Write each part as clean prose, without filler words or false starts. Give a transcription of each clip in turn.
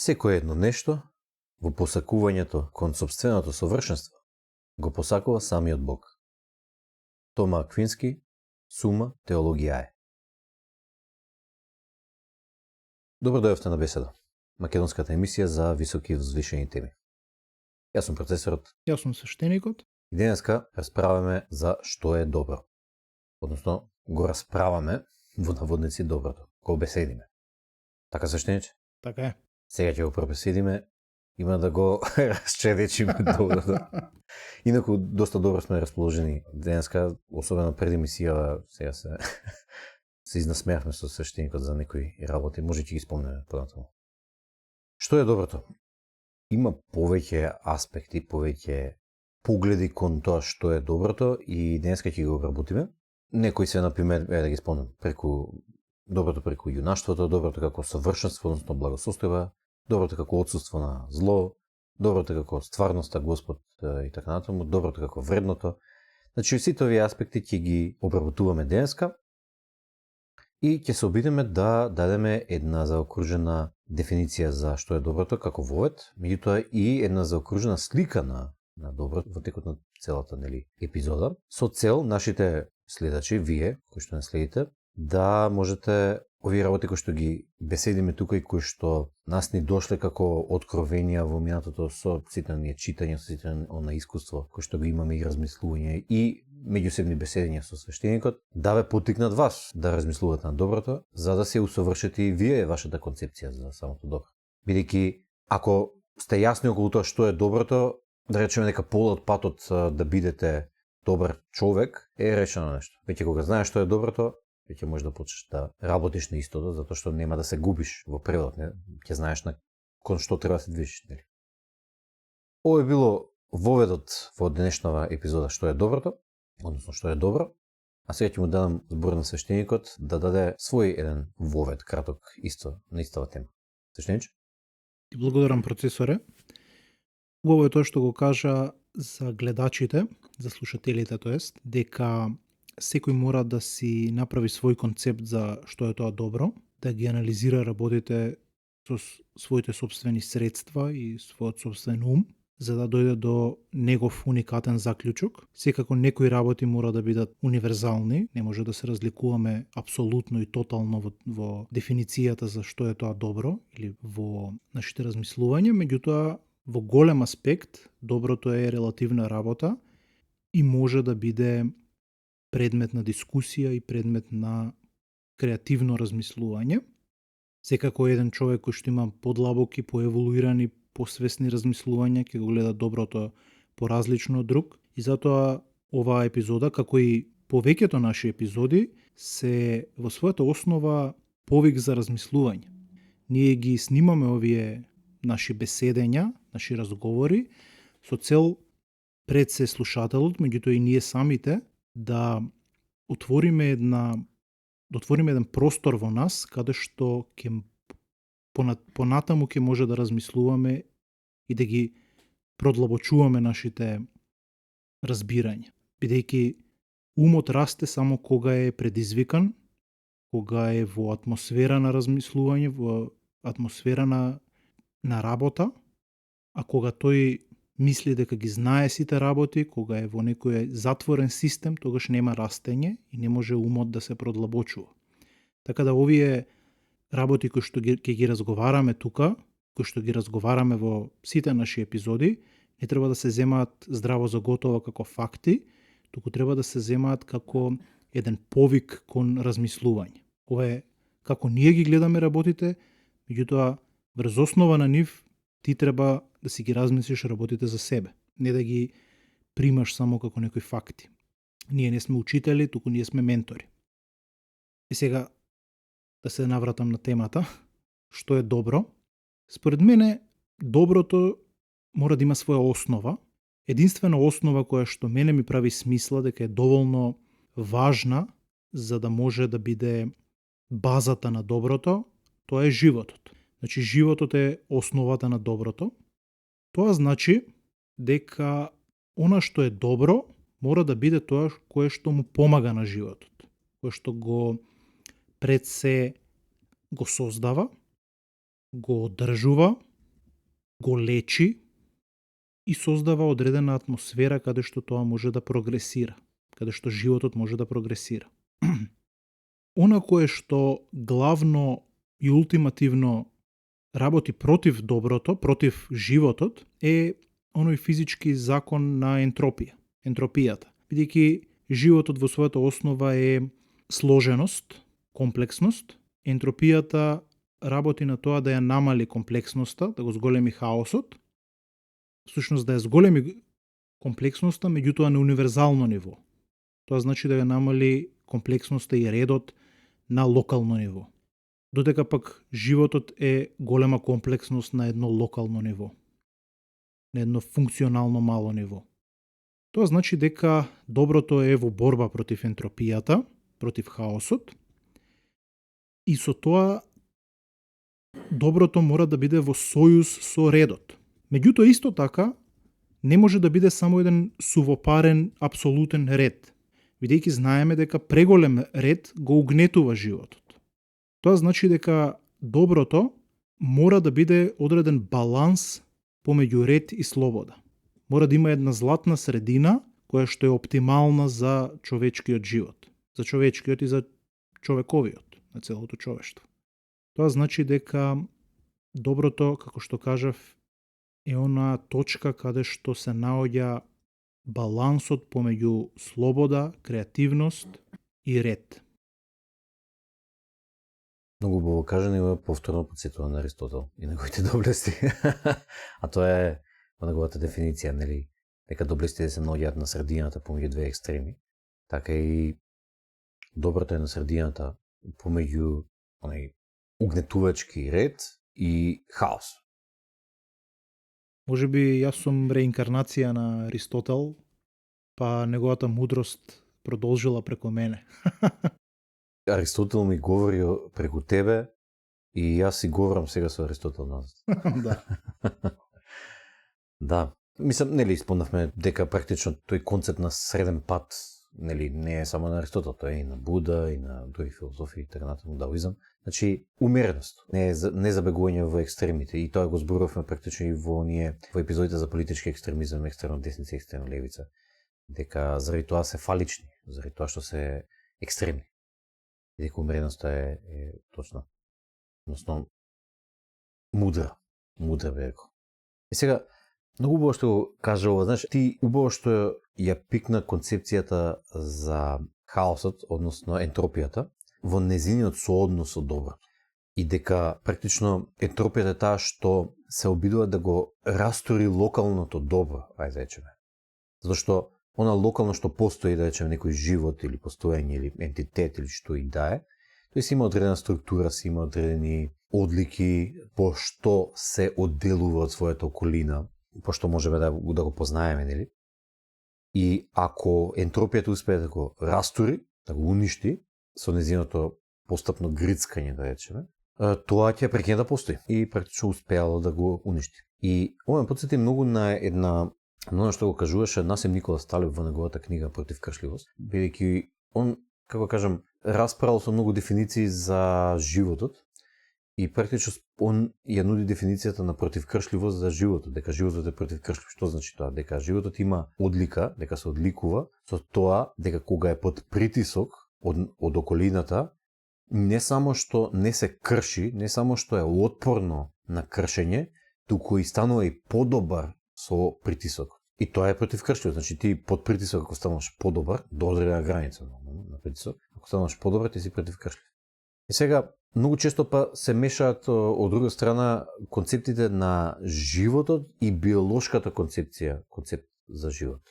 Секое едно нешто во посакувањето кон сопственото совршенство го посакува самиот Бог. Тома Аквински, Сума теологијае. Добро дојавте на Беседа, македонската емисија за високи и возвишени теми. Јас сум процесорот. Јас сум свештеникот. И денеска расправаме за што е добро. Односно, го расправаме во наводници доброто, го беседиме. Така свештениче? Така е. Сега ќе го пропеседиме, има да го расчедечиме доброто. Инаку, доста добро сме расположени денеска, особено преди мисијава, сега се изнасмеавме со свештеникот за некои работи, може ќе ги спомнеме понатаму. Што е доброто? Има повеќе аспекти, повеќе погледи кон тоа што е доброто и денеска ќе го обработиме. Некои се, например, да ги спомнам, доброто преку јунаштвото, доброто како совршенство, односно благосостојба, доброто како отсуство на зло, доброто како стварноста Господ и така натаму, доброто како вредното. Значи, сите овие аспекти ќе ги обработуваме денеска и ќе се обидеме да дадеме една заокружена дефиниција за што е доброто како вовед, меѓутоа и една заокружена слика на доброто во текот на целата епизода, со цел нашите следачи, вие, кои што не следите, да можете овие работи кои што ги беседиме тука и кои што нас ни дошле како откровенија во минатото со сите оние читања, со сите она искуство кои што го имаме и размислување и меѓусебни беседења со свештеникот, да ве поттикнат вас да размислувате на доброто, за да се усовршите и вие вашата концепција за самото добро. Бидејќи ако сте јасни околу тоа што е доброто, да речеме дека полот патот да бидете добар човек е речено нешто. Веќе кога знаеш што е доброто, веќе можеш да почнеш да работиш на истото, затоа што нема да се губиш во превод, ќе знаеш на кон што треба да се движиш, нели? Ова е било воведот во денешнава епизода што е доброто, односно што е добро, а сега ќе му дадам збор на свештеникот да даде свој еден вовед краток исто на истава тема. Свештениче? Ти благодарам, процесоре. Убаво е тоа што го кажа за гледачите, за слушателите, тоест, дека секој мора да си направи свој концепт за што е тоа добро, да ги анализира работите со своите собствени средства и својот собствен ум, за да дојде до негов уникатен заклучок. Секако некои работи мора да бидат универзални, не може да се разликуваме апсолутно и тотално во дефиницијата за што е тоа добро или во нашите размислувања, меѓутоа во голем аспект доброто е релативна работа и може да биде предмет на дискусија и предмет на креативно размислување. Секако еден човек кој што има подлабоки, поеволуирани, посвесни размислувања, ќе го гледа доброто поразлично од друг. И затоа оваа епизода, како и повеќето наши епизоди, се во својата основа повик за размислување. Ние ги снимаме овие наши беседења, наши разговори, со цел пред се слушателот, меѓутоа и ние самите, да отвориме еден простор во нас, каде што ќе понатаму ќе може да размислуваме и да ги продлабочуваме нашите разбирања. Бидејќи умот расте само кога е предизвикан, кога е во атмосфера на размислување, во атмосфера на работа, а кога тој мисли дека ги знае сите работи, кога е во некој затворен систем, тогаш нема растење и не може умот да се продлабочува. Така да овие работи кои што ќе ги разговараме тука, кои што ги разговараме во сите наши епизоди, не треба да се земаат здраво за готово како факти, туку треба да се земаат како еден повик кон размислување. Ова е како ние ги гледаме работите, меѓутоа врз основа на нив ти треба да си ги размислиш работите за себе, не да ги примаш само како некои факти. Ние не сме учители, туку ние сме ментори. И сега да се навратам на темата, што е добро. Според мене, доброто мора да има своја основа. Единствена основа која што мене ми прави смисла дека е доволно важна за да може да биде базата на доброто, тоа е животот. Значи, животот е основата на доброто. Тоа значи дека она што е добро мора да биде тоа кое што му помага на животот, кое што го пред се го создава, го одржува, го лечи и создава одредена атмосфера каде што тоа може да прогресира, каде што животот може да прогресира. Она кое што главно и ултимативно работи против доброто, против животот, е оној физички закон на ентропијата. Бидејќи животот во својата основа е сложеност, комплексност, ентропијата работи на тоа да ја намали комплексноста, да го зголеми хаосот, всушност да ја зголеми комплексноста, меѓутоа на универзално ниво. Тоа значи да ја намали комплексноста и редот на локално ниво. Додека пак животот е голема комплексност на едно локално ниво, на едно функционално мало ниво. Тоа значи дека доброто е во борба против ентропијата, против хаосот, и со тоа доброто мора да биде во сојуз со редот. Меѓутоа исто така не може да биде само еден сувопарен апсолутен ред, бидејќи знаеме дека преголем ред го угнетува животот. Тоа значи дека доброто мора да биде одреден баланс помеѓу ред и слобода. Мора да има една златна средина која што е оптимална за човечкиот живот, за човечкиот и за човековиот, на целото човештво. Тоа значи дека доброто, како што кажав, е она точка каде што се наоѓа балансот помеѓу слобода, креативност и ред. Многу убаво кажано и повторно подсетува на Аристотел и неговите доблести. А тоа е во неговата дефиниција, нели, дека доблестите се наоѓаат на средината помеѓу две екстреми, така и доброто е на средината помеѓу онај угнетувачки ред и хаос. Може би јас сум реинкарнација на Аристотел, па неговата мудрост продолжила преку мене. Аристотел ми говори преку тебе и јас си говорам сега со Аристотел назад. Да. Да. Мислам, нели, спомнавме дека практично тој концепт на среден пат, нели, не е само на Аристотел, тоа е и на Буда, и на други филозофии, така натаму, даоизам. Значи, умереност, не забегување во екстремите, и тоа го зборувавме практично и во епизодите за политички екстремизам, екстремна десница и екстремна левица, дека заради тоа се фалични, заради тоа што се екстремни. И дека умереноста е точно, односно, мудра бе рекол. И сега, многу убаво што го кажа ова, знаеш, ти убаво што ја пикна концепцијата за хаосот, односно ентропијата, во незиниот сооднос со доброто. И дека практично ентропијата е таа што се обидува да го растори локалното добро, ајде да речеме. Затоа што она локално што постои, да речеме, некој живот или постоење или ентитет или што и да е, тој си има одредена структура, си има одредени одлики по што се одделува од својата околина, пошто можеме да го познаеме, нели? И ако ентропијата успее да го растури, да го уништи, со незиното постапно грицкање, да речеме, тоа ќе прекине да постои и практично успеало да го уништи. И ова ме потсети многу на оно што го кажуваше Насим Николас Талеб во неговата книга Против кршливост, бидејќи он, како кажам, расправил со многу дефиниции за животот и практично он ја нуди дефиницијата на противкршливост за животот, дека животот е противкршлив. Што значи тоа? Дека животот има одлика, дека се одликува со тоа дека кога е под притисок од околината, не само што не се крши, не само што е отпорно на кршење, туку и станува и подобар со притисок. И тоа е противкршливо. Значи ти под притисок ако стануваш подобар, до одредена граница на притисок, ако стануваш подобар, ти си противкршлив. И сега, многу често па се мешаат од друга страна концептите на животот и биолошката концепт за животот.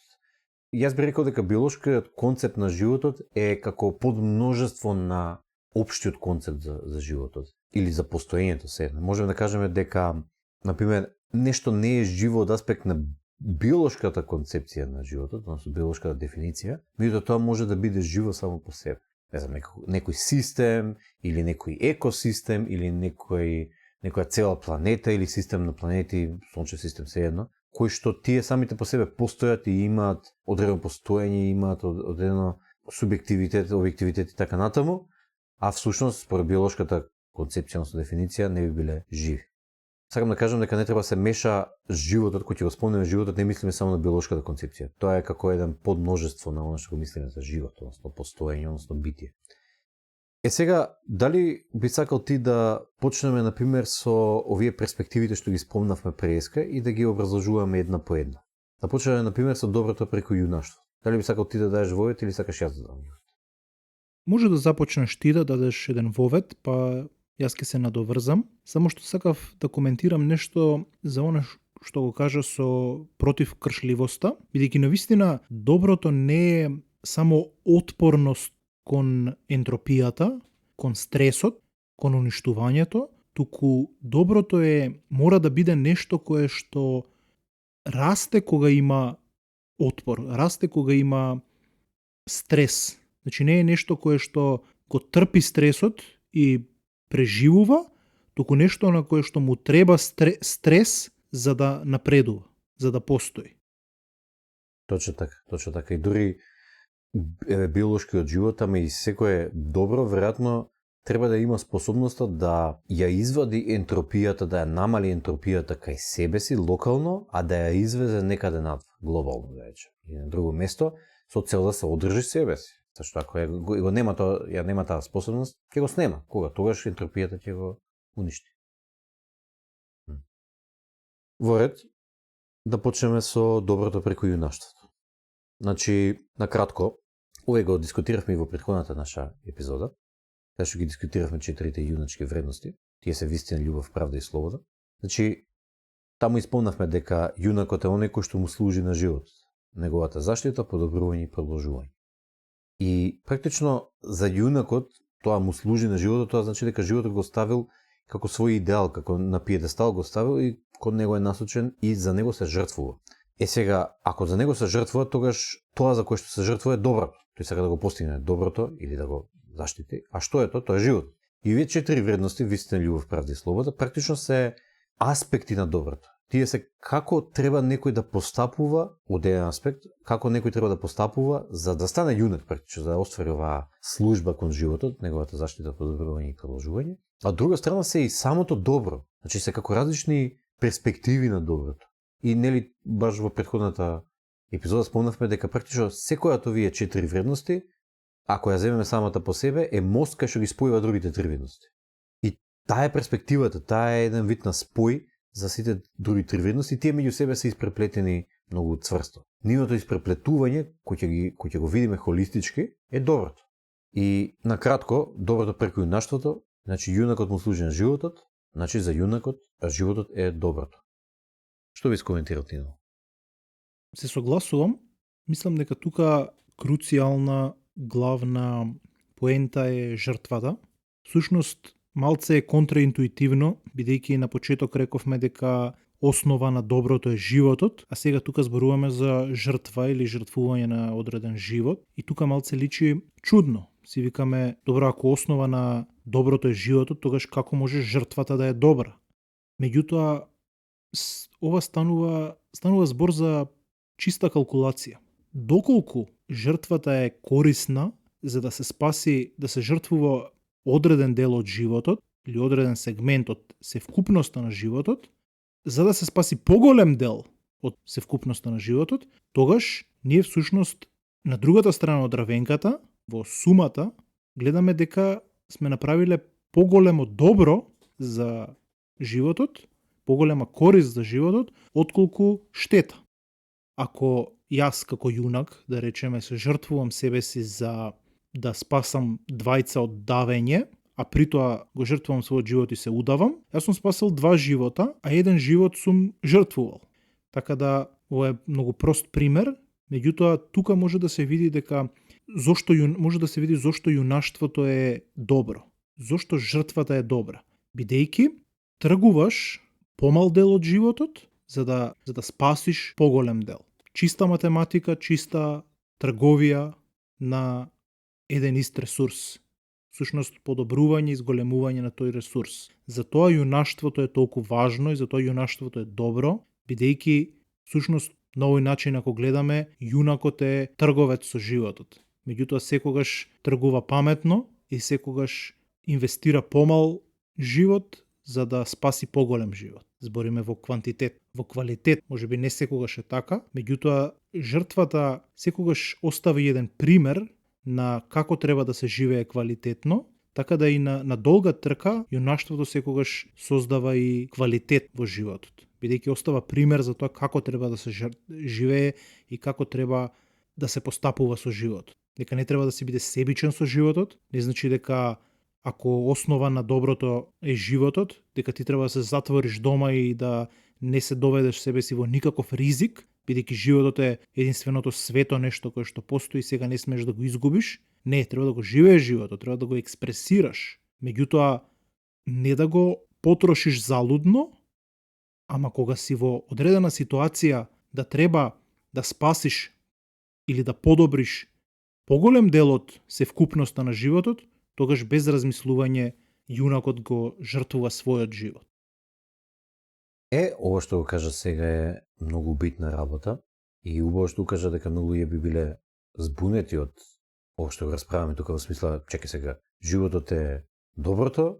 Јас би рекол дека биолошкиот концепт на животот е како подмножество на општиот концепт за животот или за постоењето се. Можеме да кажеме дека, например, нешто не е живо од аспект на биолошката концепција на животот, односно биолошката дефиниција, меѓутоа тоа може да биде живо само по себе. Не знам, некој систем или некој екосистем или некоја цела планета или систем на планети, сончев систем сеедно, кои што тие самите по себе постојат и имаат одредено постоење, имаат одредено субјективитет, објективитет и така натаму, а всушност според биолошката концепција, односно дефиниција, не би биле живи. сакам да кажам дека не треба се меша животот, кој ќе го спомнеме животот, не мислиме само на биолошката концепција. Тоа е како еден подмножество на оно што го мислиме за живот, односно постоење, односно битие. Сега, дали би сакал ти да почнеме, например, со овие перспективите што ги спомнавме преска и да ги образложуваме една по една? Да почнеме, например, со доброто преку јунаштво. Дали би сакал ти да дадеш вовет или сакаш јас да дадам вовет? Може да започнеш ти да дадеш еден вовет, па јас ќе се надоврзам. Само што сакав да коментирам нешто за она што го кажа со против кршливоста, бидејќи навистина доброто не е само отпорност кон ентропијата, кон стресот, кон уништувањето, туку доброто мора да биде нешто кое што расте кога има отпор, расте кога има стрес. Значи не е нешто кое што го трпи стресот и преживува, туку нешто на кое што му треба стрес за да напредува, за да постои. Точно така. И дури биолошкиот живот, ама и секое добро, веројатно треба да има способноста да ја извади ентропијата, да ја намали ентропијата кај себе си локално, а да ја извезе некаде над глобално, да речем, и на друго место, со цел да се одржи себе си. Зашто ако го нема ја нема таа способност, ќе го снема. Кога? Тогаш ентропијата ќе го уништи. Во ред, да почнеме со доброто преку јунаштвото. Значи, накратко, овој го дискутиравме и во претходната наша епизода, каде што ги дискутиравме 4 јуначки вредности, тие се вистина, љубов, правда и слобода. Значи, таму испомнавме дека јунакот е оној кој што му служи на животот, неговата заштита, подобрување и продолжување. И практично за јунакот тоа му служи на животот, тоа значи дека животот го ставил како свој идеал, како на пиедестал го ставил и кон него е насочен и за него се жртвува. Сега, ако за него се жртвува, тогаш тоа за кое што се жртвува е доброто. Тој сака да го постигне доброто или да го заштити. А што е тоа? Тоа е живот. И овие 4 вредности, вистина, љубов, правда и слобода, практично се аспекти на доброто. Тие се како треба некој да постапува од еден аспект, како некој треба да постапува за да стане јунак, практично за да оствари оваа служба кон животот, неговата заштита, подобрување и продолжување. А од друга страна се и самото добро. Значи се како различни перспективи на доброто. И нели баш во претходната епизода спомнавме дека практично секоја од овие 4 вредности, ако ја земеме самата по себе, е мост кај што ги спојува другите 3 вредности. И таа е перспективата, таа е еден вид на спој за сите други 3 вредности, тие меѓу себе се испреплетени многу цврсто. Нивното испреплетување, кој ќе го видиме холистички, е доброто. И накратко, доброто преку јунаштвото, значи јунакот му служи на животот, значи за јунакот животот е доброто. Што би скоментирал ти? Се согласувам. Мислам дека тука круцијална главна поента е жртвата. Всушност, малце е контраинтуитивно, бидејќи на почеток рековме дека основа на доброто е животот, а сега тука зборуваме за жртва или жртвување на одреден живот. И тука малце личи чудно. Си викаме, добро, ако основа на доброто е животот, тогаш како може жртвата да е добра? Меѓутоа, ова станува збор за чиста калкулација. Доколку жртвата е корисна за да се спаси, да се жртвува одреден дел од животот или одреден сегмент од севкупноста на животот, за да се спаси поголем дел од севкупноста на животот, тогаш ние всушност на другата страна од равенката, во сумата, гледаме дека сме направиле поголемо добро за животот, поголема корист за животот, отколку штета. Ако јас како јунак, да речеме, се жртвувам себе си за да спасам двајца од давење, а при тоа го жртвувам својот живот и се удавам, јас сум спасил 2 живота, а еден живот сум жртвувал. Така да, ова е многу прост пример, меѓутоа тука може да се види дека зошто јунаштвото е добро. Зошто жртвата е добра? Бидејќи тргуваш помал дел од животот за да спасиш поголем дел. Чиста математика, чиста трговија на еден ист ресурс. Всушност подобрување и зголемување на тој ресурс. Затоа јунаштвото е толку важно и затоа јунаштвото е добро, бидејќи всушност на овој начин ако гледаме, јунакот е трговец со животот. Меѓутоа секогаш тргува паметно и секогаш инвестира помал живот за да спаси поголем живот. збориме во квантитет. Во квалитет, можеби не секогаш е така, меѓутоа жртвата секогаш остави еден пример на како треба да се живее квалитетно, така да и на долга трка јунаштвото секогаш создава и квалитет во животот, бидејќи остава пример за тоа како треба да се живее и како треба да се постапува со животот. Дека не треба да се биде себичен со животот, не значи дека ако основа на доброто е животот, дека ти треба да се затвориш дома и да не се доведеш себе си во никаков ризик, бидејќи животот е единственото свето нешто кое што постои, сега не смееш да го изгубиш. Не, треба да го живееш животот, треба да го експресираш. Меѓутоа, не да го потрошиш залудно, ама кога си во одредена ситуација да треба да спасиш или да подобриш поголем дел од севкупноста на животот, тогаш без размислување јунакот го жртвува својот живот. Ова што го кажа сега е многу битна работа и убаво што кажа дека многу луѓе би биле збунети од ова што го расправаме тука во смисла, чекај сега, животот е доброто,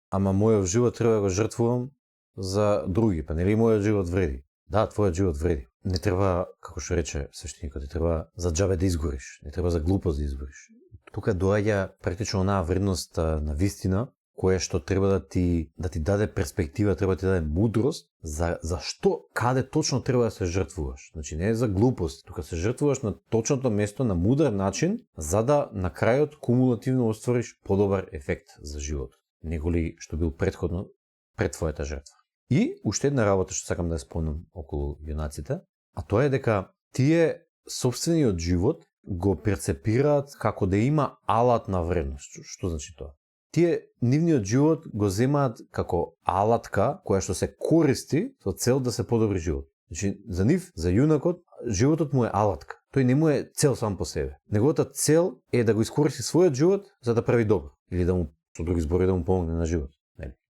ама мојот живот треба да го жртвувам за други, па нели мојот живот вреди? Да, твојот живот вреди. Не треба, како што рече свештеникот, не треба за џабе да изгориш, не треба за глупост да изгориш. Тука доаѓа практично онаа вредност на вистина, која што треба да ти даде перспектива, треба да ти даде мудрост за што, каде точно треба да се жртвуваш. Значи не е за глупост, тука се жртвуваш на точното место, на мудар начин, за да на крајот кумулативно оствариш подобар ефект за животот, неголи што бил претходно пред твојата жртва. И уште една работа што сакам да ја спомнам околу јунаците, а тоа е дека тие собствениот живот го перцепираат како да има алатна вредност. Што значи тоа? Тие нивниот живот го земаат како алатка која што се користи со цел да се подобри живот. Значи за нив, за јунакот, животот му е алатка. Тој не му е цел сам по себе. Неговата цел е да го искористи својот живот за да прави добро или да му со други збори да му помогне на живот.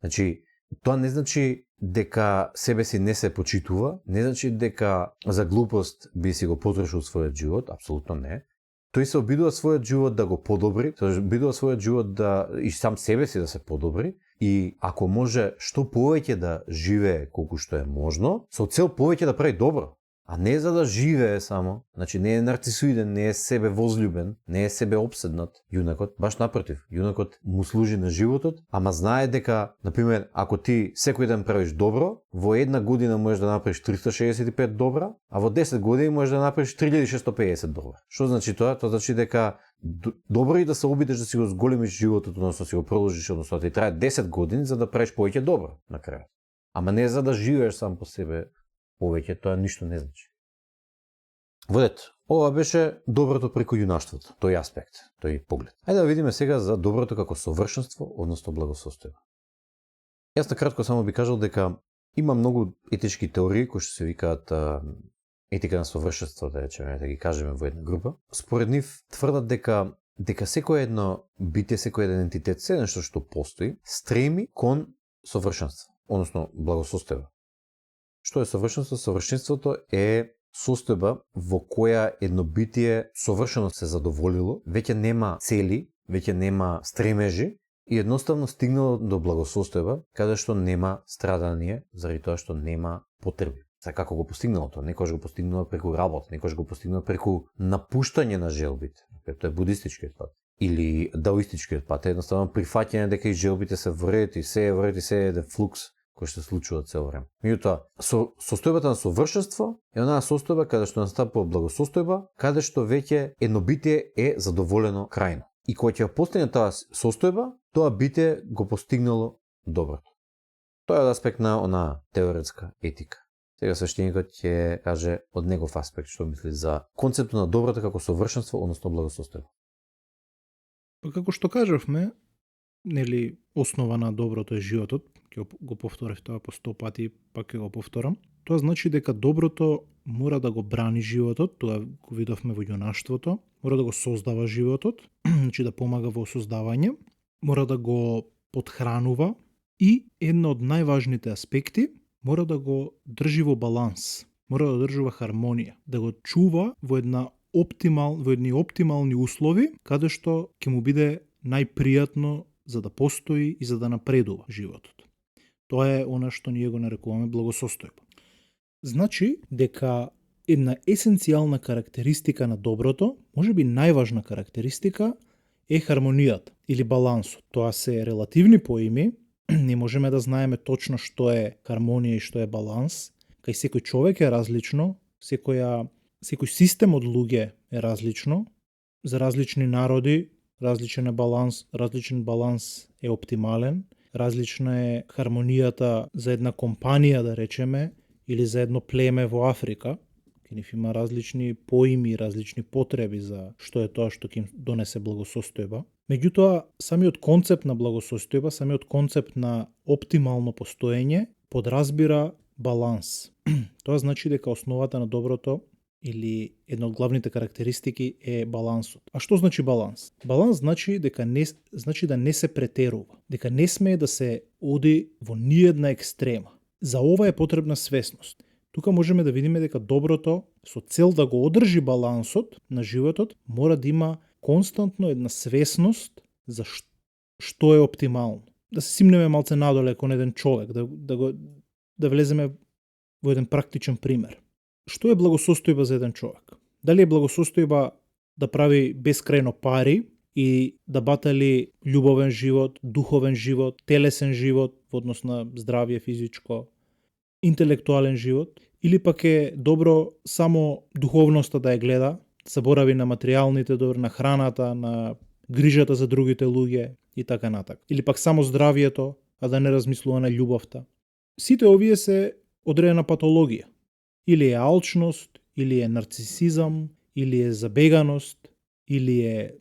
Значи тоа не значи дека себе си не се почитува, не значи дека за глупост би си го потрошил својот живот, апсолутно не. Тој се обидува својот живот да го подобри, се обидува својот живот да и сам себе си да се подобри и ако може што повеќе да живее колку што е можно, со цел повеќе да прави добро, а не за да живее само. Значи не е нарцисоиден, не е себе возлюбен, не е себе обседнат. Јунакот, баш напротив, јунакот му служи на животот, ама знае дека, например, ако ти секој ден правиш добро, во една година можеш да направиш 365 добра, а во 10 години можеш да направиш 3650 добра. Што значи тоа? Тоа значи дека добро и да се обидеш да си го зголемиш животот, односно си го продолжиш, односно да ти трае 10 години за да правиш повеќе добро на крајот. Ама не за да живееш сам по себе повеќе, тоа ништо не значи. Водет, ова беше доброто преку јунаштвото, тој аспект, тој поглед. Ајде да видиме сега за доброто како совршенство, односно благосостојба. Јас на кратко само би кажал дека има многу етички теории кои што се викаат етика на совршенство, да речеме, да ги кажеме во една група. Според нив тврдат дека секој едно битие, секој еден ентитет, се нешто што постои, стреми кон совршенство, односно благосостојба. Што е совршенство? Совршенството е состојба во која едно битие совршено се задоволило, веќе нема цели, веќе нема стремежи и едноставно стигнало до благосостојба каде што нема страдание заради тоа што нема потреби. За како го постигнало тоа? Некојаш го постигнало преку работа, некојаш го постигнало преку напуштање на желбите. Тоа е будистичкиот пат. Или даоистичкиот пат, едноставно прифаќање дека и желбите се вред и се е вред и се е еден флукс кој што се случува цело време. Меѓутоа, состојбата на совршенство е онаа состојба каде што настапува благосостојба, каде што веќе едно битие е задоволено крајно. И кога ќе постигне таа состојба, тоа битие го постигнало доброто. Тоа е аспект на онаа теоретска етика. Сега свештеникот ќе каже од негов аспект што мисли за концептот на доброто како совршенство, односно благосостојба. Па како што кажавме, нели основа на доброто е животот, ќе го повторив тоа по 100 пати, пак ќе го повторам. Тоа значи дека доброто мора да го брани животот, тоа го видовме во јунаштвото, мора да го создава животот, значи да помага во создавање, мора да го подхранува и едно од најважните аспекти, мора да го држи во баланс, мора да држува хармонија, да го чува во едни оптимални услови, каде што ќе му биде најпријатно за да постои и за да напредува животот. Тоа е она што ние го нарекуваме благосостојба. Значи дека една есенцијална карактеристика на доброто, можеби најважна карактеристика, е хармонијата или балансот. Тоа се релативни поими, не можеме да знаеме точно што е хармонија и што е баланс. Кај секој човек е различно, секој систем од луѓе е различно, за различни народи различен баланс е оптимален, различна е хармонијата за една компанија, да речеме, или за едно племе во Африка. Ке нив има различни поими, различни потреби за што е тоа што ќе им донесе благосостојба. Меѓутоа, самиот концепт на благосостојба, самиот концепт на оптимално постоење подразбира баланс. Тоа значи дека основата на доброто или една од главните карактеристики е балансот. А што значи баланс? Баланс значи да не се претерува, дека не смее да се оди во ниедна екстрема. За ова е потребна свесност. Тука можеме да видиме дека доброто, со цел да го одржи балансот на животот, мора да има константно една свесност за што е оптимално. Да се симнеме малце надоле кон еден човек, да влеземе во еден практичен пример. Што е благосостојба за еден човек? Дали е благосостојба да прави бескрајно пари и да батали љубовен живот, духовен живот, телесен живот во однос на здравје физичко, интелектуален живот, или пак е добро само духовноста да ја гледа, заборави на материјалните добри, на храната, на грижата за другите луѓе и така натака. Или пак само здравието, а да не размислува на љубовта. Сите овие се одредена патологија. Или е алчност, или е нарцисизам, или е забеганост, или е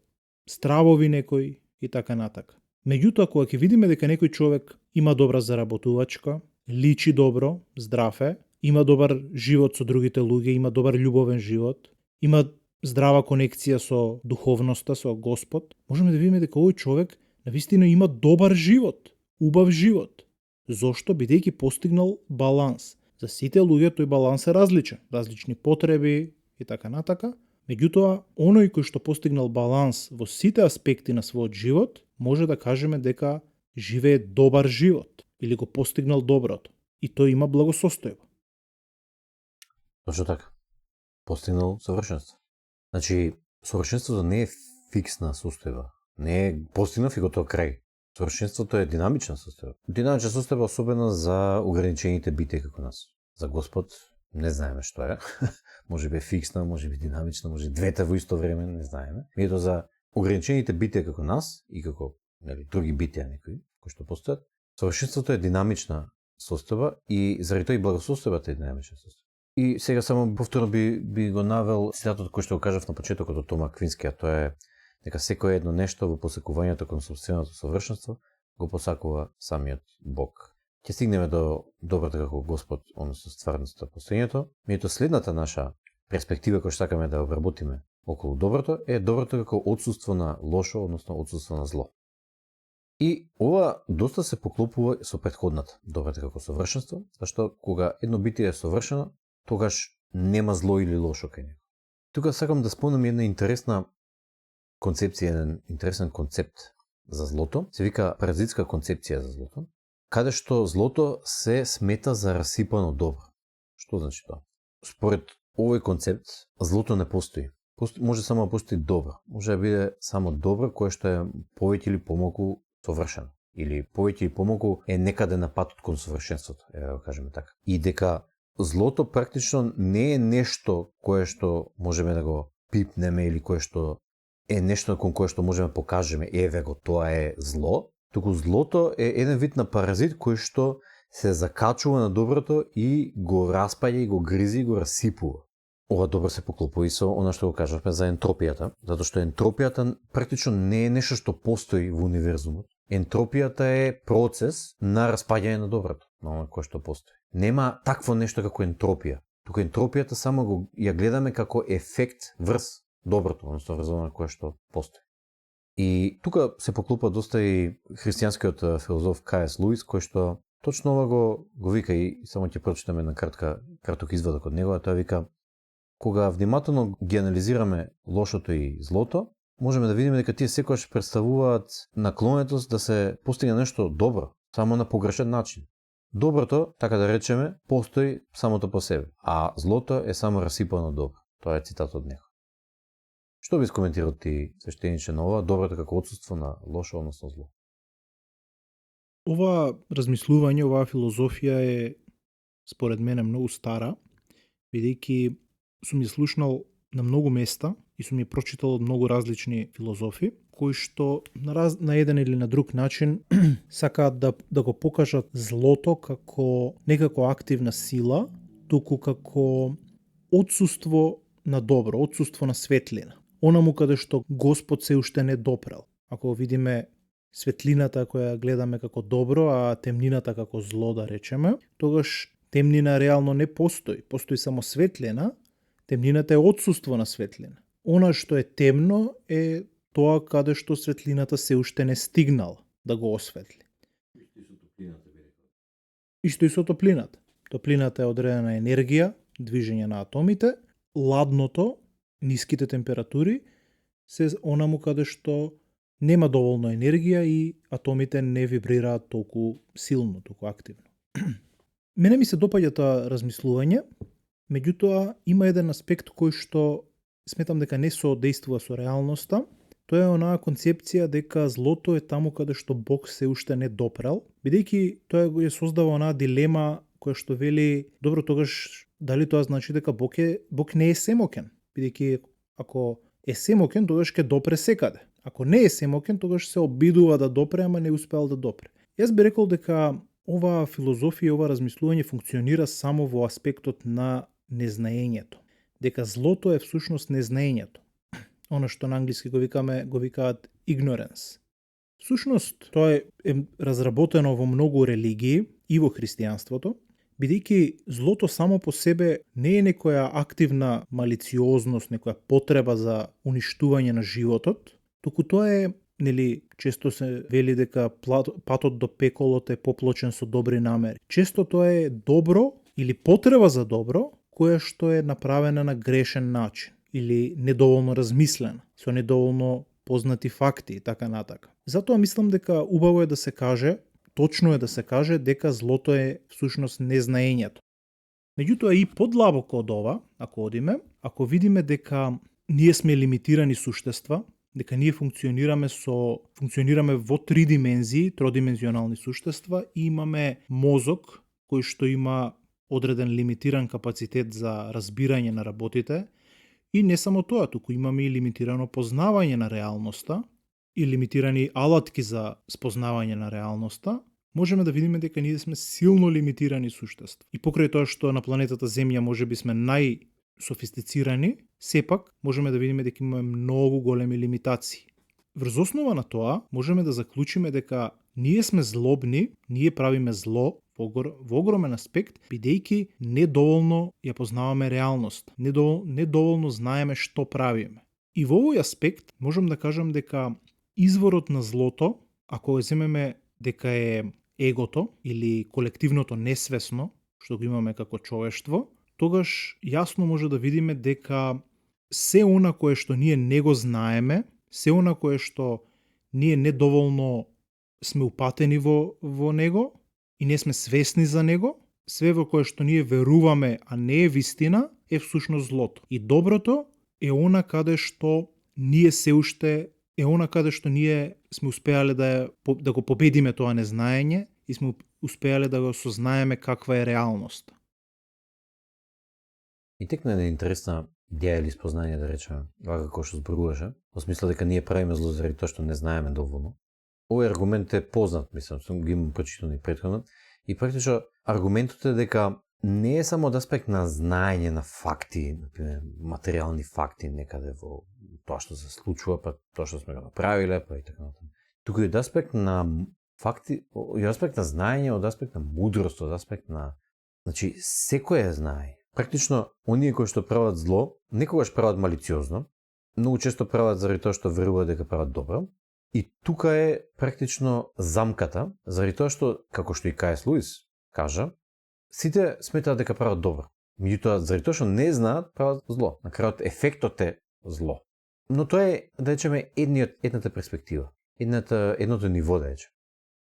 стравови некој и така натака. Меѓутоа, кога ќе видиме дека некој човек има добра заработувачка, личи добро, здрав е, има добар живот со другите луѓе, има добар љубовен живот, има здрава конекција со духовноста, со Господ, можеме да видиме дека овој човек навистина има добар живот, убав живот. Зошто? Бидејќи постигнал баланс. За сите луѓе тој баланс е различен, различни потреби и така натака. Меѓутоа, оној кој што постигнал баланс во сите аспекти на својот живот, може да кажеме дека живее добар живот или го постигнал доброто. И тој има благосостојба. Точно така. Постигнал совршенство. Значи, совршенството не е фиксна состојба. Не е постигнав и готов крај. Совршенството е динамична состојба. Динамична состојба особено за ограничените битија како нас. За Господ не знаеме што е. Може би е фиксна, може би динамична, може двете во исто време, не знаеме. Меѓутоа за ограничените битија како нас и како други битија некои кои што постојат, совршенството е динамична состојба и заради тоа и благосостојбата е динамична состојба. И сега само повторно би го навел цитатот кој што го кажав на почетокот од Тома Аквински, а тоа е дека секое едно нешто во посекувањето кон сопственото совршенство го посакува самиот Бог. Ќе стигнеме до доброто како Господ, односно стварноста постоењето. Меѓутоа следната наша перспектива која што сакаме да обработиме околу доброто е доброто како отсуство на лошо, односно отсуство на зло. И ова доста се поклопува со претходната, доброто како совршенство, зашто кога едно битие е совршено, тогаш нема зло или лошо кај него. Тука сакам да спомнам една интересна концепција, еден интересен концепт за злото, се вика паразитска концепција за злото, каде што злото се смета за расипано добро. Што значи тоа? Според овој концепт, злото не постои. Може само да постои добро. Може да биде само добро кое што е повеќе или помалку совршено. Или повеќе или помалку е некаде на патот кон совршенството, да го кажеме така. И дека злото практично не е нешто кое што можеме да го пипнеме или кое што е нешто кон кое што можеме да покажеме еве го тоа е зло, туку злото е еден вид на паразит кој што се закачува на доброто и го распаѓа и го гризи и го расипува. Ова добро се поклопува и со она што го кажавме за ентропијата, затоа што ентропијата практично не е нешто што постои во универзумот. Ентропијата е процес на распаѓање на доброто, на оно кое што постои. Нема такво нешто како ентропија. Туку ентропијата само ја гледаме како ефект врз доброто, односно врз оно кое што постои. И тука се поклопува доста и христијанскиот филозоф К.С. Луис, кој што точно ова го вика и само ќе прочитаме на краток извадок од него, а тоа вика: кога внимателно ги анализираме лошото и злото, можеме да видиме дека тие секогаш представуваат наклонетост да се постигне нешто добро, само на погрешен начин. Доброто, така да речеме, постои самото по себе, а злото е само расипано добро. Тоа е цитат од него. Што би скоментирал ти, свештениче, на ова, доброто како отсуство на лошо, односно зло? Ова размислување, оваа филозофија е според мене многу стара, бидејќи сум ја слушнал на многу места и сум ја прочитал од многу различни филозофи, кои што на еден или на друг начин сакаат да го покажат злото како некако активна сила, туку како отсуство на добро, отсуство на светлина. Онаму каде што Господ се уште не допрел. Ако видиме светлината која гледаме како добро, а темнината како зло, да речеме, тогаш темнина реално не постои. Постои само светлина, темнината е отсуство на светлина. Она што е темно е тоа каде што светлината се уште не стигнала да го осветли. Исто и со топлината. Топлината е одредена енергија, движење на атомите, ладното, ниските температури, се онаму каде што нема доволно енергија и атомите не вибрираат толку силно, толку активно. Мене ми се допаѓа тоа размислување, меѓутоа има еден аспект кој што сметам дека не соодействува со реалноста. Тоа е онаа концепција дека злото е таму каде што Бог се уште не допрел, бидејќи тоа ја создава онаа дилема која што вели, добро, тогаш дали тоа значи дека Бог не е семокен, бидејќи ако е семокен, тогаш ќе допре секаде. Ако не е семокен, тогаш се обидува да допре, ама не успеал да допре. Јас би рекол дека оваа филозофија, ова размислување функционира само во аспектот на незнаењето. Дека злото е всушност незнаењето. Оно што на англиски го викаат ignorance. Всушност, тоа е разработено во многу религии и во христијанството, бидејќи злото само по себе не е некоја активна малициозност, некоја потреба за уништување на животот, туку тоа е, често се вели дека патот до пеколот е поплочен со добри намери. Често тоа е добро или потреба за добро, која што е направена на грешен начин или недоволно размислена, со недоволно познати факти и така натака. Затоа мислам дека убаво е да се каже, точно е да се каже дека злото е всушност незнаењето. Меѓутоа и подлабоко од ова, ако одиме, ако видиме дека ние сме лимитирани суштества, дека ние функционираме во три димензии, тродимензионални суштества и имаме мозок кој што има одреден лимитиран капацитет за разбирање на работите, и не само тоа, туку имаме и лимитирано познавање на реалноста и лимитирани алатки за спознавање на реалноста, можеме да видиме дека ние сме силно лимитирани суштества. И покрај тоа што на планетата Земја можеби сме најсофистицирани, сепак можеме да видиме дека имаме многу големи лимитации. Врз основа на тоа можеме да заклучиме дека ние сме злобни, ние правиме зло во огромен аспект, бидејќи недоволно ја познаваме реалност, недоволно знаеме што правиме. И во овој аспект можам да кажам дека изворот на злото, ако го земеме дека е егото или колективното несвесно, што го имаме како човештво, тогаш јасно може да видиме дека се она кое што ние не го знаеме, се она кое што ние недоволно сме упатени во него и не сме свесни за него, све во кое што ние веруваме, а не е вистина, е всушност злото. И доброто е она каде што ние се уште сме успеале да го победиме тоа незнаење и сме успеале да го осознаеме каква е реалноста. И текна една интересна идеја или спознање, да речеме, вака како што зборуваше, во смисла дека ние правиме зло заради тоа што не знаеме доволно. Овој аргумент е познат, мислам, сум ги имам прочитано и претходно, и практично аргументот е дека не е само од аспект на знаење на факти, например, материјални факти некаде во тоа што се случува, па тоа што сме го направиле, па и така натаму. Туку и од аспект на факти, и од аспект на знаење, од аспект на мудрост, од аспект на, значи, секој знае. Практично, оние кои што прават зло, некогаш прават малициозно, многу често прават заради тоа што веруваат дека прават добро. И тука е практично замката, заради тоа што, како што и К.С. Луис кажа, сите сметаат дека прават добро. Меѓутоа, заради тоа што не знаат, прават зло. На крајот ефектот е зло. Но тоа е, да речеме, едната перспектива, едното ниво, да речеме.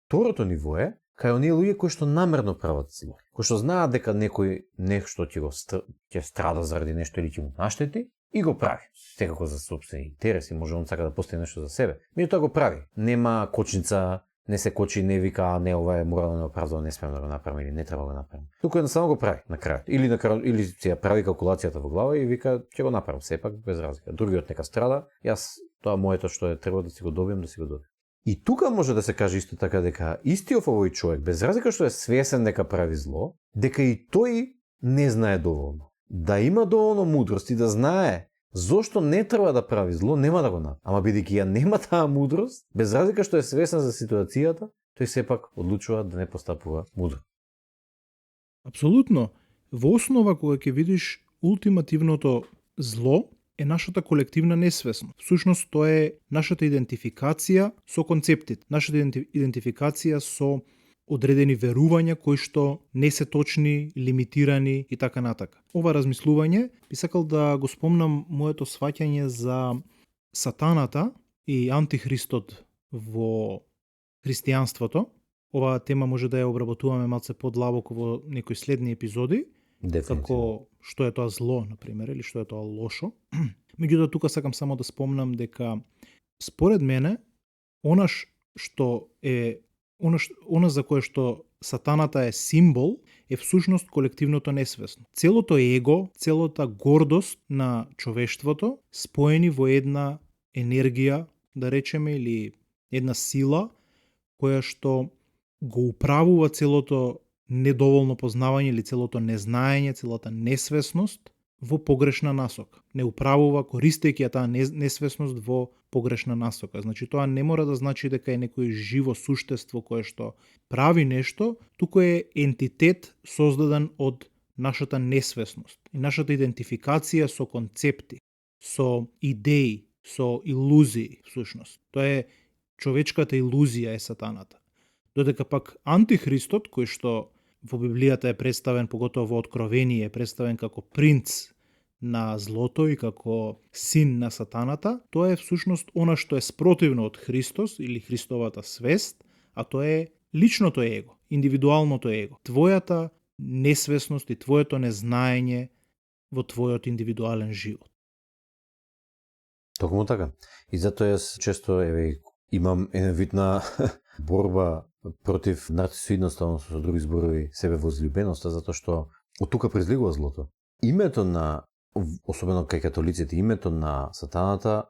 Второто ниво е кај оние луѓе кои што намерно прават зло, кои што знаат дека некој нешто ќе страда заради нешто или ќе му наштети и го прави. Секако за сопствени интереси, може он сака да постигне нешто за себе. Меѓутоа го прави. Нема кочница, не се кочи, не вика, не, ова е морално неоправдано, не смеем да го направиме или не треба да го направиме. Туку едноставно го прави на крајот. Или си ја прави калкулацијата во глава и вика, ќе го направам сепак без разлика. Другиот нека страда, јас тоа моето што е треба да си го добием, да си го добием. И тука може да се каже исто така дека истиот овој човек, без разлика што е свесен дека прави зло, дека и тој не знае доволно. Да има доволно мудрост и да знае зошто не треба да прави зло, нема да го направи. Ама бидејќи ја нема таа мудрост, без разлика што е свесен за ситуацијата, тој сепак одлучува да не постапува мудро. Апсолутно. Во основа кога ќе видиш ултимативното зло е нашата колективна несвесност. Всушност тоа е нашата идентификација со концептите, нашата идентификација со одредени верувања кои што не се точни, лимитирани и така натака. Ова размислување би сакал да го спомнам моето сваќање за сатаната и антихристот во христијанството. Оваа тема може да ја обработуваме малце подлабоко во некои следни епизоди. Како што е тоа зло, например, или што е тоа лошо. Меѓутоа тука сакам само да спомнам дека според мене она за кое што сатаната е символ е всушност колективното несвесно. Целото его, целата гордост на човештвото споени во една енергија, да речеме, или една сила која што го управува целото недоволно познавање или целото незнаење, целата несвесност во погрешна насока. Не управува користејќи таа несвесност во погрешна насока. Значи тоа не мора да значи дека е некој живо суштество кое што прави нешто, туку е ентитет создаден од нашата несвесност и нашата идентификација со концепти, со идеи, со илузии всушност. Тоа е човечката илузија е сатаната. Додека пак антихристот, кој што во Библијата е представен, поготово во Откровение, е представен како принц на злото и како син на сатаната, тоа е всушност она што е спротивно од Христос или Христовата свест, а тоа е личното его, индивидуалното его, твојата несвесност и твоето незнаење во твојот индивидуален живот. Токму така. И затоа јас често имам еден вид на борба против нарцисоидноста, односно со други зборови себевозљубеноста, затоа што од тука произлегува злото. Името на, особено кај католиците, името на сатаната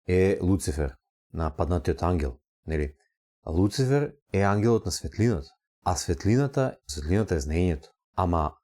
е Луцифер, на паднатиот ангел, нели? А Луцифер е ангелот на светлината, а светлината е знаењето. Ама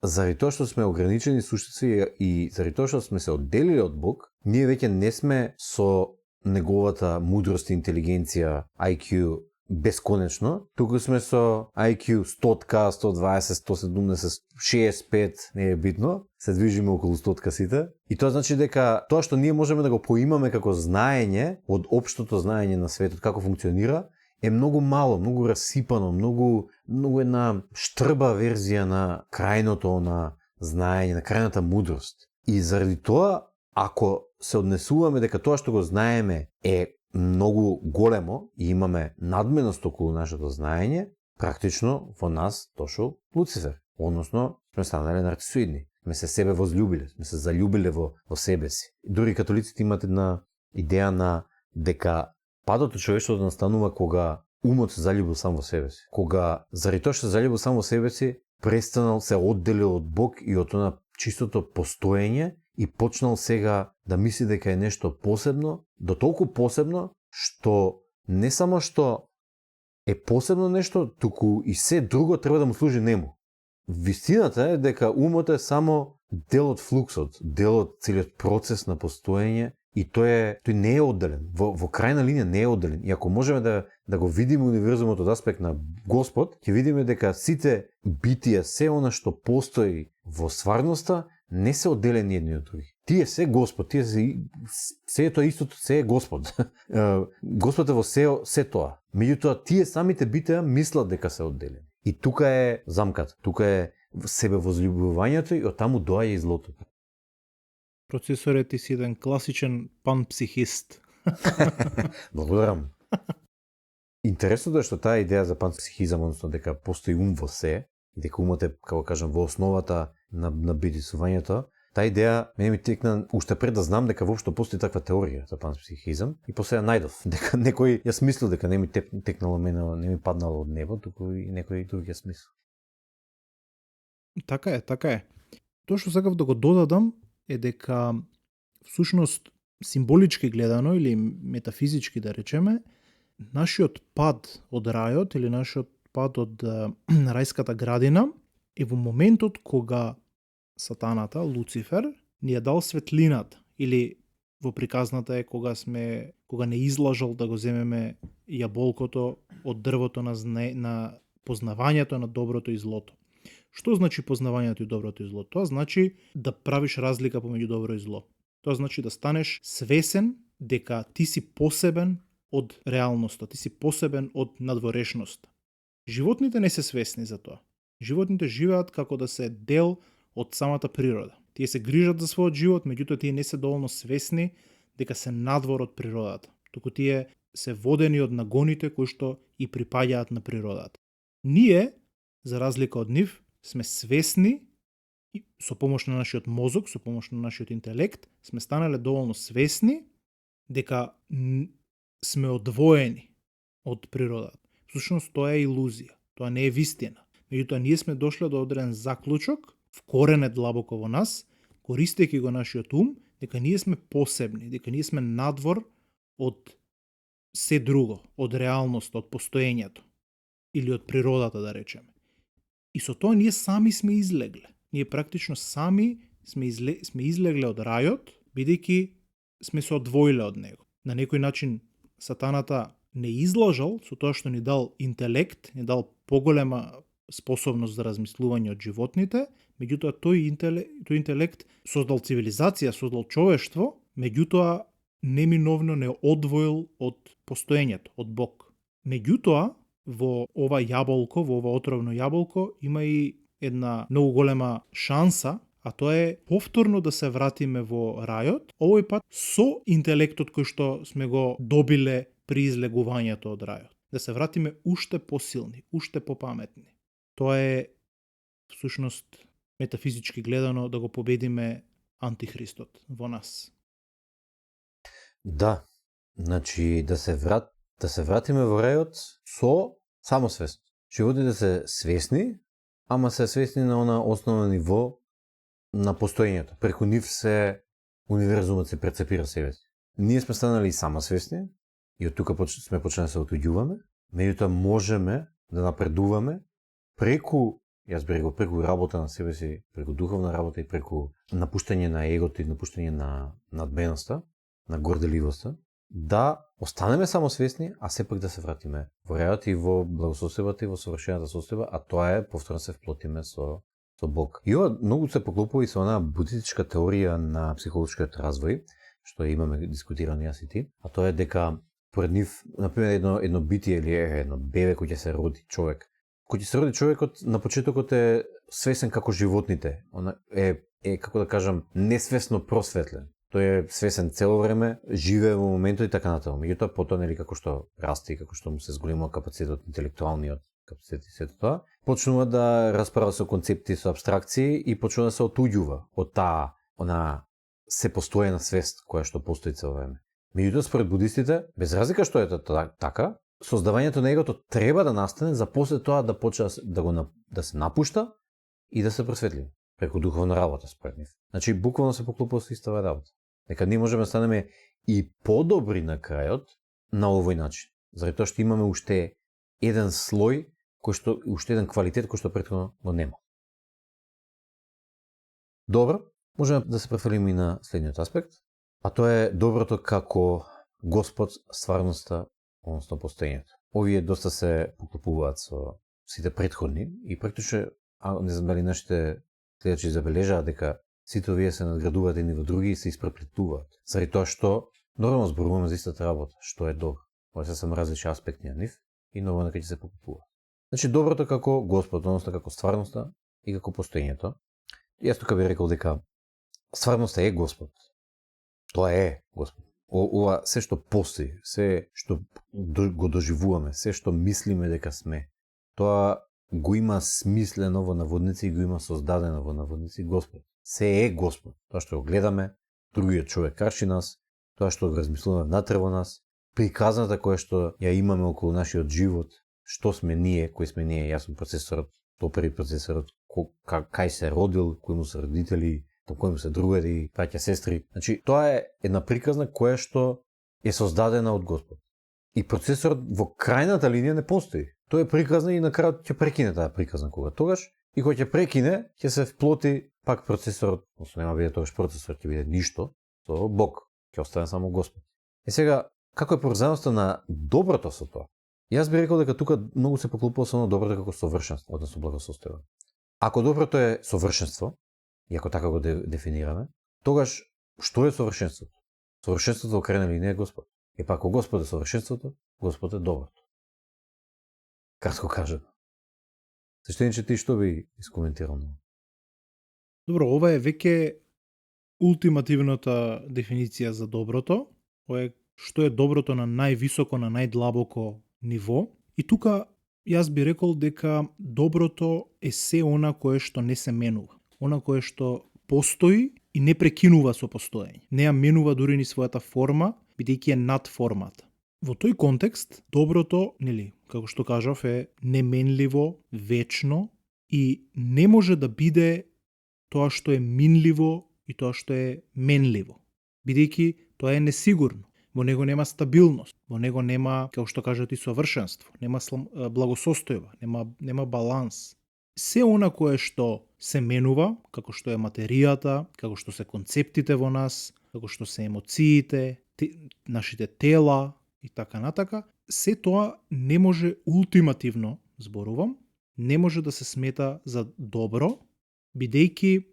заради тоа што сме ограничени суштици и заради тоа што сме се одделили од Бог, ние веќе не сме со неговата мудрост и интелигенција, IQ бесконечно, туку сме со IQ 100, 120, 170, 65, не е битно, се движиме околу 100 сите. И тоа значи дека тоа што ние можеме да го поимаме како знаење од општото знаење на светот, како функционира, е многу мало, многу расипано, многу една штрба верзија на крајното на знаење, на крајната мудрост. И заради тоа, ако се однесуваме дека тоа што го знаеме е многу големо и имаме надменост околу нашето знаење, практично во нас дошол Луцифер. Односно, сме станале нарцисоидни. Сме се себе возљубиле, сме се заљубиле во себе си. Дури католиците имат една идеја на дека падот од човештвото настанува кога умот се заљубил сам во себе си. Кога заради тоа што се заљубил сам во себе си, престанал се одделил од Бог и од она чистото постоење и почнал сега да мисли дека е нешто посебно, до толку посебно, што не само што е посебно нешто, туку и се друго треба да му служи нему. Вистината е дека умот е само дел од флуксот, дел од целиот процес на постоење и тој не е одделен. Во крајна линија не е одделен. И ако можеме да го видиме универзумот од аспект на Господ, ќе видиме дека сите битија, се она што постои во стварноста, не се одделени едни од други. Тие се Господ, се е тоа истото, се е Господ. Господ е во се тоа. Меѓутоа, тие самите битија мислат дека се одделени. И тука е замката, тука е себевозљубувањето и оттаму доаѓа и злото. Процесоре, ти си еден класичен панпсихист. Благодарам. Интересното е што таа идеја за панпсихизам, односно дека постои ум во се, и дека умот е, како кажам, во основата на битисувањето, таа идеја мене ми текна уште пред да знам дека воопшто постои таква теорија за панпсихизам, и после ја најдов дека некој ја смислил дека не ми текнало мене, не ми паднало од небо, туку и некој друг ја смислил. Така е, така е. Тоа што сакав да го додадам е дека всушност символички гледано или метафизички да речеме, нашиот пад од рајот или нашиот пад од рајската градина е во моментот кога сатаната, Луцифер, ни ја дал светлината или во приказната е кога не излажал да го земеме јаболкото од дрвото на познавањето на доброто и злото. Што значи познавањето и доброто и злото? Тоа значи да правиш разлика помеѓу добро и зло. Тоа значи да станеш свесен дека ти си посебен од реалноста, ти си посебен од надворешноста. Животните не се свесни за тоа. Животните живеат како да се дел од самата природа. Тие се грижат за својот живот, меѓутоа тие не се доволно свесни дека се надвор од природата. Туку тие се водени од нагоните кои што и припаѓаат на природата. Ние, за разлика од нив, сме свесни и со помош на нашиот мозок, со помош на нашиот интелект, сме станале доволно свесни дека сме одвоени од природата. Всушност тоа е илузија, тоа не е вистина. Меѓутоа ние сме дошле до одреден заклучок, вкоренет длабоко во нас, користејќи го нашиот ум, дека ние сме посебни, дека ние сме надвор од се друго, од реалност, од постоењето или од природата да речеме. И со тоа ние сами сме излегле. Ние практично сами сме излегле од рајот, бидејќи сме се одвоиле од него. На некој начин сатаната не излажал со тоа што ни дал интелект, ни дал поголема способност за размислување од животните, меѓутоа тој интелект создал цивилизација, создал човештво, меѓутоа неминовно не одвоил од постоењето, од Бог. Меѓутоа, во ова јаболко, во ова отровно јаболко, има и една многу голема шанса, а тоа е повторно да се вратиме во рајот, овој пат со интелектот кој што сме го добиле при излегувањето од рајот. Да се вратиме уште посилни, уште попаметни. Тоа е, всушност, метафизички гледано, да го победиме антихристот во нас. Да, значи да се вратиме во рајот со самосвест. Животните се свесни, ама се свесни на она основно ниво на постоењето. Преку нив се универзумот се прецепира себе си. Ние сме станали самосвесни и од тука сме почнали да се отуѓуваме, меѓутоа можеме да напредуваме преку преку работа на себе си, преку духовна работа и преку напуштање на егото и напуштање на надменоста, на горделивоста, да останеме самосвесни, а сепак да се вратиме во рајот и во благосостојбата и во совршената состојба, а тоа е повторно се вплотиме со Бог. И ова многу се поклопува и со онаа будистичка теорија на психолошкиот развој, што имаме дискутирано јас и ти, а тоа е дека поред нив, например, едно битие или едно бебе кој ќе се роди човек, кој ќе се роди човекот на почетокот е свесен како животните, она е како да кажам несвесно просветлен. Тој е свесен цело време, живее во моментот и така натаму. Меѓутоа потоа нели како што расте и како што му се зголемува капацитетот, интелектуалниот капацитет и сето тоа, почнува да расправа со концепти, со апстракции и почнува да се отуѓува од таа она сепостојана свест која што постои цело време. Меѓутоа според будистите, без разлика што е така, создавањето на егото треба да настане за после тоа да почне да се напушта и да се просветли преку духовна работа според нив. Значи буквално се поклопува со истава работа. Дека ние можеме да станеме и подобри на крајот на овој начин. Заради тоа што имаме уште еден слој уште еден квалитет кој што претходно го нема. Добро, можеме да се префрлиме и на следниот аспект, а тоа е доброто како Господ, стварноста, односно постоењето. Овие доста се поклопуваат со сите претходни и практично, не знам дали нашите гледачи забележаат дека сите овие се надградуваат едни во други и се испреплетуваат. Заради тоа што нормално зборуваме за истата работа, што е добро. Ова се само различни аспекти на нив и нормално дека ќе се поклопуваат. Значи доброто како Господ, односно како стварноста и како постоењето. Јас тука би рекол дека стварноста е Господ. Тоа е Господ. ова се што постои, се што го доживуваме, се што мислиме дека сме, тоа го има смислено во наводници и го има создадено во наводници Господ. Се е Господ. Тоа што го гледаме, другиот човек карши нас, тоа што го размислуваме внатре во нас, приказната која што ја имаме околу нашиот живот, што сме ние, кои сме ние, јас сум процесорот, тој први процесорот, кај се родил, кои му се родители, кои му се другари, браќа, сестри. Значи, тоа е една приказна која што е создадена од Господ. И процесорот во крајната линија не постои. Тој е приказна и на крајот ќе прекине таа приказна кога тогаш, и кога ќе прекине, ќе се вплоти пак процесорот, односно нема биде тогаш процесор, ќе биде ништо, со Бог, ќе остане само Господ. И сега, како е поврзаноста на доброто со тоа? Јас би рекол дека тука многу се поклопува со доброто како совршенство, односно благосостојба. Ако доброто е совршенство, и ако така го дефинираме, тогаш што е совршенството? Совршенството во крајна линија е Господ. И па ако Господ е совршенството, Господ е доброто. Кратко кажано. Свештениче, ти што би искоментирал? Добро, ова е веќе ултимативната дефиниција за доброто. Ова е што е доброто на највисоко, на најдлабоко ниво. И тука јас би рекол дека доброто е се она кое што не се менува. Она кое што постои и не прекинува со постоење. Не ја менува дури ни својата форма, бидејќи е над формата. Во тој контекст, доброто, нели, како што кажав, е неменливо, вечно и не може да биде тоа што е минливо и тоа што е менливо. Бидејќи тоа е несигурно. Во него нема стабилност, во него нема, како што кажат, и совршенство, нема благосостојба, нема баланс. Се она кое што се менува, како што е материјата, како што се концептите во нас, како што се емоциите, нашите тела и така натака, се тоа не може ултимативно, зборувам, не може да се смета за добро, бидејќи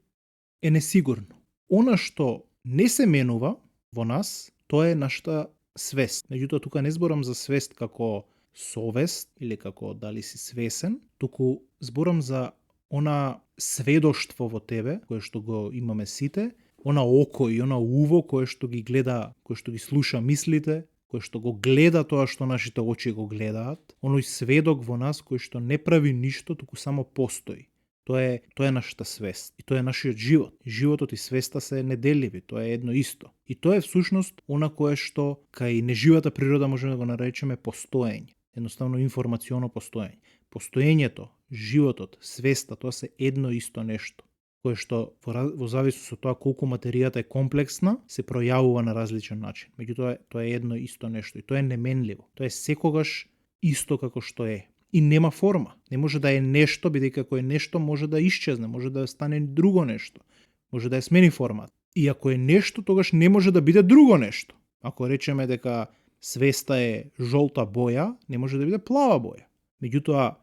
е несигурно. Она што не се менува во нас, тоа е нашата свест. Меѓутоа, тука не зборам за свест како совест или како дали си свесен, туку зборам за она сведоштво во тебе, кое што го имаме сите, она око и она уво кое што ги гледа, кое што ги слуша мислите, кое што го гледа тоа што нашите очи го гледаат, оној сведок во нас кој што не прави ништо, туку само постои. Тоа е нашата свест. И тоа е нашиот живот. Животот и свеста се неделливи, тоа е едно исто. И тоа е всушност она кое што кај неживата природа можеме да го наречеме постоење. Едноставно информационо постоење. Постоењето, животот, свеста, тоа се едно исто нешто, кое што во зависност од тоа колку материјата е комплексна, се пројавува на различен начин. Меѓутоа, тоа е едно исто нешто и тоа е неменливо. Тоа е секогаш исто како што е. И нема форма. Не може да е нешто, бидејќи ако е нешто може да исчезне, може да стане друго нешто, може да ја смени формат. И ако е нешто, тогаш не може да биде друго нешто. Ако речеме дека свеста е жолта боја, не може да биде плава боја. Меѓутоа,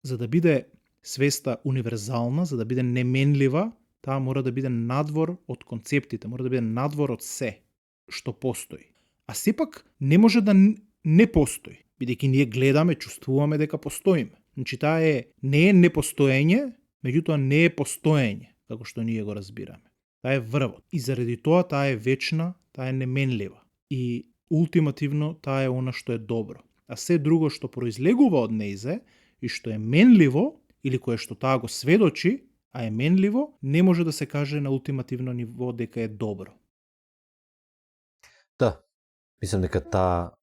за да биде свеста универзална, за да биде неменлива, таа мора да биде надвор од концептите, мора да биде надвор од се што постои. А сепак не може да не постои, бидејќи ние гледаме, чувствуваме дека постоиме. Значи таа не е непостоење, меѓутоа не е постоење, како што ние го разбираме. Таа е врвот. И заради тоа таа е вечна, таа е неменлива. И ултимативно таа е она што е добро. А се друго што произлегува од нејзе и што е менливо, или кое што таа го сведочи, а е менливо, не може да се каже на ултимативно ниво дека е добро. Да, мислам дека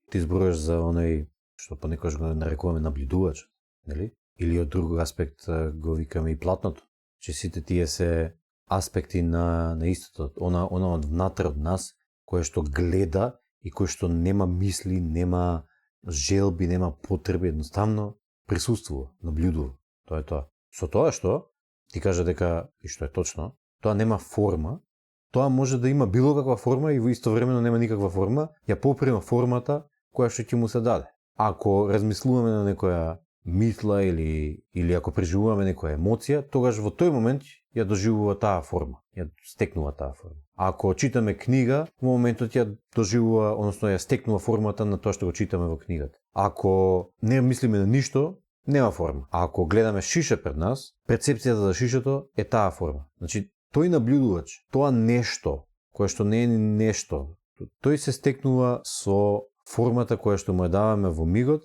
ти зборуваш за оној што понекогаш го нарекуваме наблюдувач, нели? Или од друг аспект го викаме и платното, че сите тие се аспекти на истото, она од внатре од нас, кое што гледа и кое што нема мисли, нема желби, нема потреби, едноставно присуствува, наблюдува. Тоа е тоа. Со тоа што ти кажа дека, и што е точно, тоа нема форма, тоа може да има било каква форма и во истовремено нема никаква форма, ја попрема формата која што ќе му се даде. Ако размислуваме на некоја мисла или ако преживуваме некоја емоција, тогаш во тој момент ја доживува таа форма, ја стекнува таа форма. Ако читаме книга, во моментот ја доживува, односно ја стекнува формата на тоа што го читаме во книгата. Ако не мислиме на ништо, нема форма. А ако гледаме шише пред нас, перцепцијата за шишето е таа форма. Значи, тој наблюдувач, тоа нешто, кое што не е нешто, тој се стекнува со формата која што му ја даваме во мигот,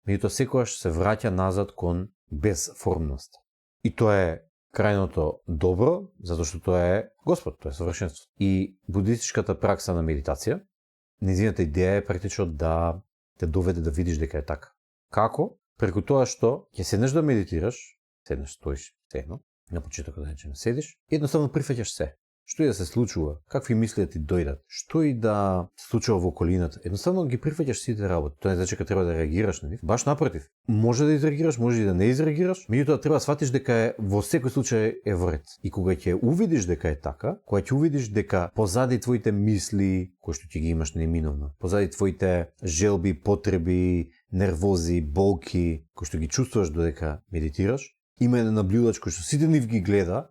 меѓутоа секогаш се враќа назад кон безформност. И тоа е крајното добро, затоа што тоа е Господ, тоа е совршенство. И будистичката пракса на медитација, незината идеја е практично да те доведе да видиш дека е така. Како? Преку тоа што ќе седнеш да медитираш, седнеш, стоиш, седно, на почетокот да речеме седиш, едноставно прифаќаш се. Што и да се случува, какви мисли да ти дојдат, што и да се случува во околината, едноставно ги прифаќаш сите работи. Тоа не значи дека треба да реагираш на нив. Баш напротив, може да изреагираш, може и да не изреагираш, меѓутоа треба да сватиш дека во секој случај е во ред. И кога ќе увидиш дека е така, кога ќе увидиш дека позади твоите мисли, кои што ти ги имаш неминовно, позади твоите желби, потреби, нервози, болки, кои што ги чувствуваш додека медитираш, има еден наблюдач кој што сите нив ги гледа,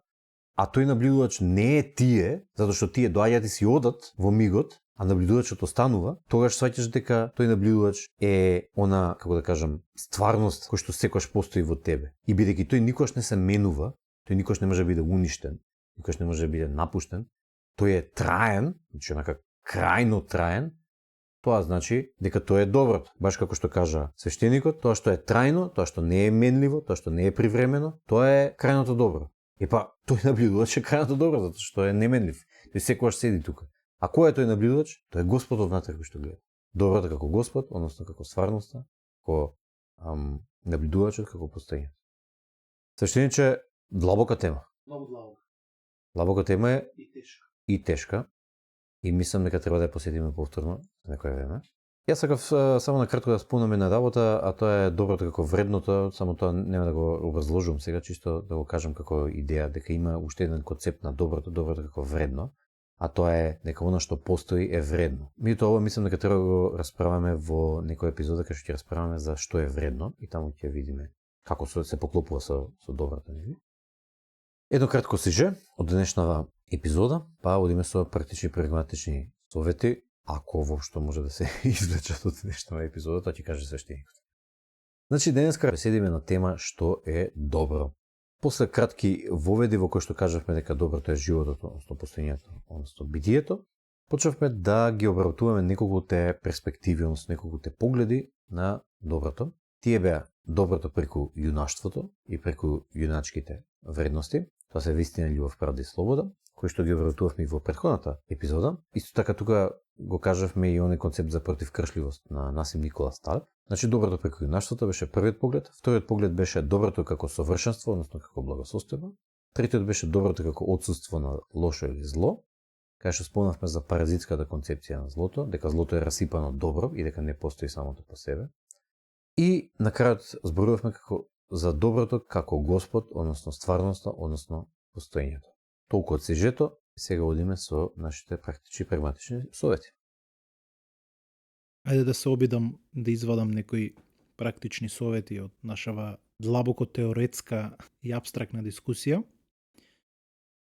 а тој наблюдувач не е тие, затоа што тие доаѓаат и си одат во мигот, а наблюдувачот останува, тогаш сваќаш дека тој наблюдувач е она, како да кажам, стварност која што секогаш постои во тебе. И бидејќи тој никогаш не се менува, тој никогаш не може да биде уништен, никогаш не може да биде напуштен, тој е траен, значи онака крајно траен, тоа значи дека тоа е доброто. Баш како што кажа свештеникот, тоа што е трајно, тоа што не е менливо, тоа што не е привремено, тоа е крајното добро. Епа, тој наблюдувач е крајното добро, затоа што е неменлив. Тој секогаш седи тука. А кој е тој наблюдувач? Тој е Господ однатре кој што гледа. Доброто како Господ, односно како стварноста, како наблюдувачот, како постоење. Свештениче, длабока тема. Длабока тема е и тешка. И мислам дека треба да ја посетиме повторно некој време. Јас сакав само на кратко да спомнам една работа, а тоа е доброто како вредното, само тоа нема да го образложувам сега, чисто да го кажам како идеја, дека има уште еден концепт на доброто како вредно, а тоа е дека она што постои е вредно. Меѓутоа ова мислам дека треба да го расправаме во некој епизода кај што ќе расправаме за што е вредно и таму ќе видиме како се поклопува со доброто, нели? Едно кратко сиже од денешната епизода, па одиме со практични и прагматични совети, ако воопшто може да се извлечат од денешната епизода, тоа ќе каже свештеникот. Значи, денеска седиме на тема што е добро. После кратки воведи во кои што кажавме дека доброто е животот, односно постоењето, односно битието, почнавме да ги обработуваме неколкуте перспективи, односно неколкуте погледи на доброто. Тие беа доброто преку јунаштвото и преку јуначките вредности. Тоа се вистина, љубов, правда и слобода, кои што ги обработувавме и во претходната епизода. Исто така тука го кажавме и оној концепт за противкршливост на Насим Николас Талеб. Значи, доброто преку јунаштвото беше првиот поглед, вториот поглед беше доброто како совршенство, односно како благосостојба, третиот беше доброто како отсуство на лошо или зло, кај што спомнавме за паразитската концепција на злото, дека злото е расипано добро и дека не постои самото по себе. И на крајот зборувавме како за доброто како Господ, односно стварноста, односно постоењето. Толку од сежето, сега одиме со нашите практични и прагматични совети. Ајде да се обидам да извадам некои практични совети од нашава длабоко теоретска и абстрактна дискусија.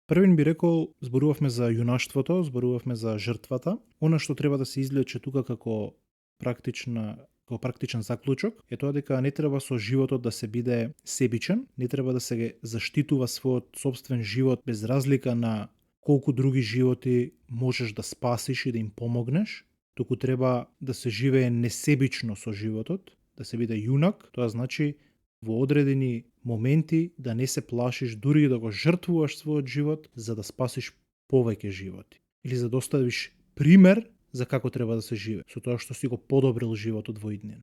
Првин би рекол, зборувавме за јунаштвото, зборувавме за жртвата. Она што треба да се извлече тука како практичен заклучок е тоа дека не треба со животот да се биде себичен, не треба да се заштитува својот собствен живот без разлика на колку други животи можеш да спасиш и да им помогнеш, туку треба да се живее несебично со животот, да се биде јунак, тоа значи во одредени моменти да не се плашиш дури и да го жртвуваш својот живот за да спасиш повеќе животи. Или за да оставиш пример за како треба да се живе, со тоа што си го подобрил животот во иднина.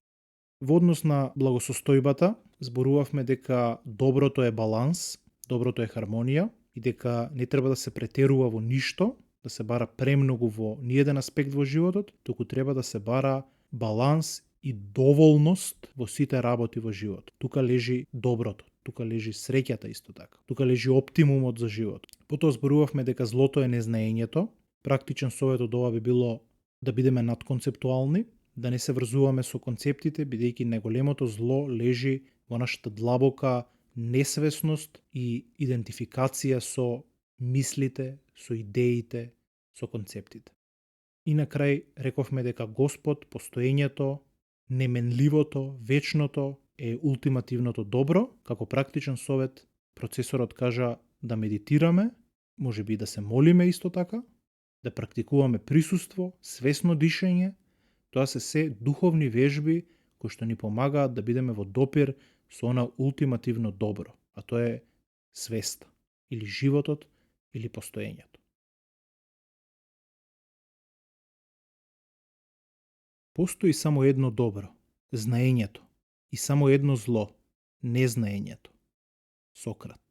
Во однос на благосостојбата, зборувавме дека доброто е баланс, доброто е хармонија и дека не треба да се претерува во ништо, да се бара премногу во ниеден аспект во животот, туку треба да се бара баланс и доволност во сите работи во животот. Тука лежи доброто, тука лежи среќата исто така, тука лежи оптимумот за животот. Потоа зборувавме дека злото е незнаењето. Практичен совет од ова би било да бидеме надконцептуални, да не се врзуваме со концептите, бидејќи најголемото зло лежи во нашата длабока несвесност и идентификација со мислите, со идеите, со концептите. И на крај рековме дека Господ, постоењето, неменливото, вечното е ултимативното добро. Како практичен совет, процесорот кажа да медитираме, можеби да се молиме исто така, да практикуваме присуство, свесно дишење, тоа се духовни вежби кои што ни помагаат да бидеме во допир со она ултимативно добро, а тоа е свеста, или животот, или постоењето. Постои само едно добро, знаењето, и само едно зло, незнаењето. Сократ.